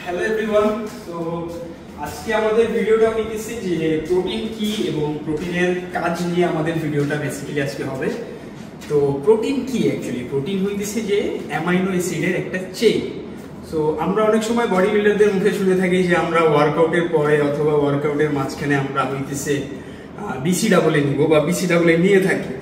Hello everyone. তো আজকে আমাদের ভিডিওটা হইতেছে যে প্রোটিন কি এবং প্রোটিনের কাজ নিয়ে আমাদের ভিডিওটা বেসিক্যালি আজকে হবে। তো প্রোটিন কি অ্যাকচুয়ালি? প্রোটিন হইতেছে যে অ্যামাইনো অ্যাসিডের একটা চেইন। সো আমরা অনেক সময় বডি বিল্ডারদের মুখে শুনে থাকি যে আমরা ওয়ার্কআউটের পরে অথবা ওয়ার্কআউটের মাঝখানে আমরা হইতেছে BCAA নিব বা BCAA নিয়ে থাকি।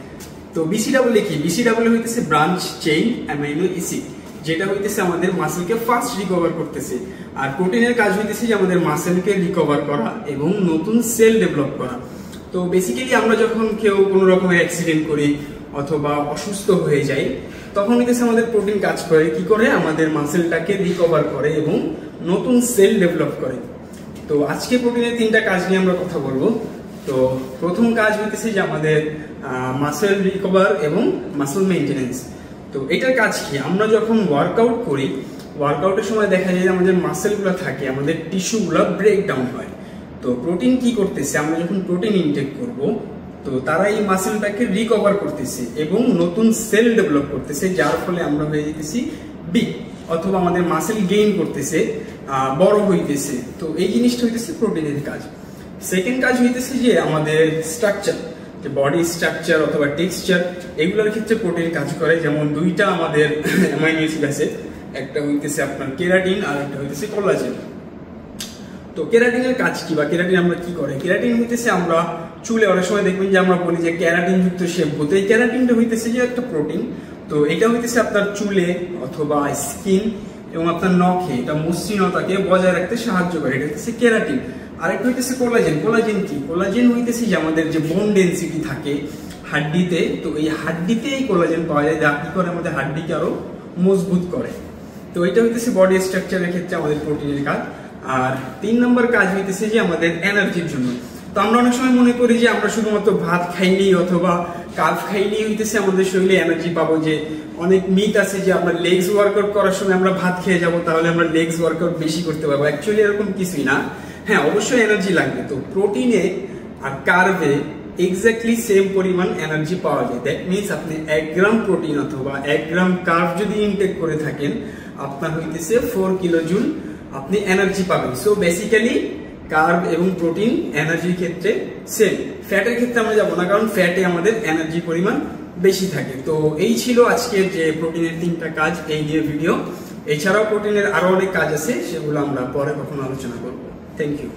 তো BCAA কি? BCAA হইতেছে ব্রাঞ্চ চেইন অ্যামাইনো অ্যাসিড, যেটা হইতেছে আমাদের মাসেলকে ফার্স্ট রিকভার করতেছে। আর প্রোটিনের কাজ হইতেছে যে আমাদের মাসেলকে রিকভার করা এবং নতুন সেল ডেভেলপ করা। তো বেসিক্যালি আমরা যখন কেউ কোনো রকমের অ্যাক্সিডেন্ট করি অথবা অসুস্থ হয়ে যাই, তখন হইতেছে আমাদের প্রোটিন কাজ করে কি করে? আমাদের মাসেলটাকে রিকভার করে এবং নতুন সেল ডেভেলপ করে। তো আজকে প্রোটিনের তিনটা কাজ নিয়ে আমরা কথা বলবো। তো প্রথম কাজ হইতেছে যে আমাদের মাসেল রিকভার এবং মাসেল মেইনটেনেন্স। তো এটার কাজ কি? আমরা যখন ওয়ার্কআউট করি, ওয়ার্কআউটের সময় দেখা যায় যে আমাদের মাসেলগুলো থাকে, আমাদের টিস্যুগুলো ব্রেক ডাউন হয়। তো প্রোটিন কি করতেছে? আমরা যখন প্রোটিন ইনটেক করব, তো তারা এই মাসেলটাকে রিকভার করতেছে এবং নতুন সেল ডেভেলপ করতেছে, যার ফলে আমরা হয়ে যেতেছি বিগ, অথবা আমাদের মাসেল গেইন করতেছে, বড় হইতেছে। তো এই জিনিসটা হইতেছে প্রোটিনের কাজ। সেকেন্ড কাজ হইতেছে যে আমাদের স্ট্রাকচার, যে বডি স্ট্রাকচার অথবা টেক্সচার, এগুলোর ক্ষেত্রে প্রোটিন কাজ করে। যেমন দুইটা আমাদের অ্যামাইনো অ্যাসিড আছে, একটা হইতেছে আপনার কেরাটিন আর একটা হইতেছে কোলাজেন। তো কেরাটিনের কাজ কি, বা কেরাটিন আমরা কি করে? কেরাটিন হইতেছে আমরা চুলে অনেক সময় দেখবেন যে আমরা বলি যে কেরাটিন যুক্ত শ্যাম্পু। তো এই কেরাটিনটা হইতেছে যে একটা প্রোটিন। তো এটা হইতেছে আপনার চুলে অথবা স্কিন এবং আপনার নখে এটা মসৃণতাকে বজায় রাখতে সাহায্য করে। এটা হচ্ছে কেরাটিন। আরেকটা হইতেছে কোলাজেন। কোলাজেন কি? কোলাজেন হইতেছে যে আমাদের যে বোন ডেন্সিটি থাকে হাড্ডিতে, তো এই হাড্ডিতে এই কোলাজেন পাওয়া যায়, যা কি করে আমাদের হাড্ডিকে আরো মজবুত করে। তো এটা হইতেছে বডি স্ট্রাকচারের ক্ষেত্রে আমাদের প্রোটিনের কাজ। আর 3 নম্বর কাজ হইতেছে যে আমাদের এনার্জির জন্য। তো আমরা অনেক সময় মনে করি যে আমরা শুধুমাত্র ভাত খাইলেই অথবা কার্ব খাইলেই হইতেছে আমাদের শরীরে এনার্জি পাবো। যে অনেক মিথ আছে যে আমরা লেগস ওয়ার্কআউট করার সময় আমরা ভাত খেয়ে যাবো, তাহলে আমরা লেগস ওয়ার্কআউট বেশি করতে পারবো। অ্যাকচুয়ালি এরকম কিছুই না। হ্যাঁ, অবশ্যই এনার্জি লাগবে। তো প্রোটিনে আর কার্বে এক্স্যাক্টলি সেম পরিমাণ এনার্জি পাওয়া যায়। দ্যাট মিনস আপনি 1 গ্রাম প্রোটিন অথবা 1 গ্রাম কার্ব যদি ইনটেক করে থাকেন, আপনার হইতেছে 4 কিলোজুল আপনি এনার্জি পাবেন। সো বেসিক্যালি কার্ব এবং প্রোটিন এনার্জির ক্ষেত্রে সেম। ফ্যাটের ক্ষেত্রে আমরা যাবো না, কারণ ফ্যাটে আমাদের এনার্জি পরিমাণ বেশি থাকে। তো এই ছিল আজকের যে প্রোটিনের 3টা কাজ, এই নিয়ে ভিডিও। এছাড়াও প্রোটিনের আরো অনেক কাজ আছে, সেগুলো আমরা পরে কখনো আলোচনা করবো। Thank you.